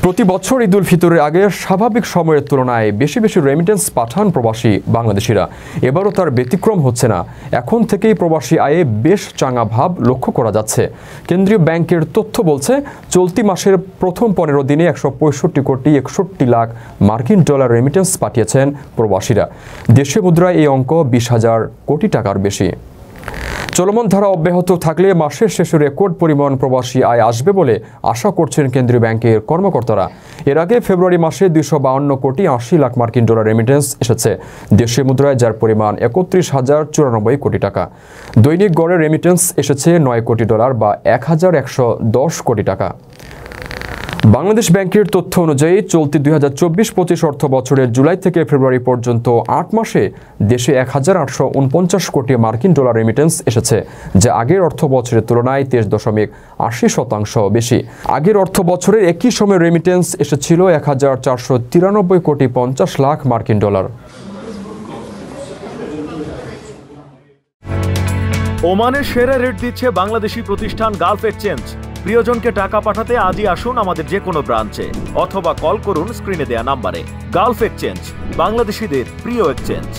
প্রতি বছর ঈদ উল ফিতরের আগে স্বাভাবিক সময়ের তুলনায় বেশি বেশি রেমিটেন্স পাঠান প্রবাসী বাংলাদেশিরা। এবারও তার ব্যতিক্রম হচ্ছে না। এখন থেকেই প্রবাসী আয়ে বেশ চাঙা ভাব লক্ষ্য করা যাচ্ছে। কেন্দ্রীয় ব্যাংকের তথ্য বলছে, চলতি মাসের প্রথম 15 দিনে 165 কোটি 61 লাখ মার্কিন ডলার রেমিটেন্স পাঠিয়েছেন প্রবাসীরা। দেশীয় মুদ্রায় এই অঙ্ক 20,000 কোটি টাকার বেশি। চলমান ধারা অব্যাহত থাকলে মাসের শেষে রেকর্ড পরিমাণ প্রবাসী আয় আসবে বলে আশা করছেন কেন্দ্রীয় ব্যাংকের কর্মকর্তারা। এর আগে ফেব্রুয়ারি মাসে 252 কোটি 80 লাখ মার্কিন ডলার রেমিটেন্স এসেছে দেশীয় মুদ্রায়, যার পরিমাণ 31,094 কোটি টাকা। দৈনিক গড়ে রেমিটেন্স এসেছে 9 কোটি ডলার বা 1,110 কোটি টাকা। বাংলাদেশ ব্যাংকের তথ্য অনুযায়ী চলতি 2024-25 অর্থ বছরের জুলাই থেকে ফেব্রুয়ারি পর্যন্ত 8 মাসে দেশে 1,849 কোটি মার্কিন ডলার রেমিটেন্স এসেছে, যা আগের অর্থ বছরের তুলনায় 23.80% বেশি। আগের অর্থ বছরের একই সময়ে রেমিটেন্স এসেছিল 1,493 কোটি 50 লাখ মার্কিন ডলার। ওমানের সেরা রেট দিচ্ছে বাংলাদেশি প্রতিষ্ঠান গালফ এক্সচেঞ্জ। প্রিয়জনকে টাকা পাঠাতে আজই আসুন আমাদের যে কোনো ব্রাঞ্চে অথবা কল করুন স্ক্রিনে দেয়া নাম্বারে। গালফ এক্সচেঞ্জ, বাংলাদেশিদের প্রিয় এক্সচেঞ্জ।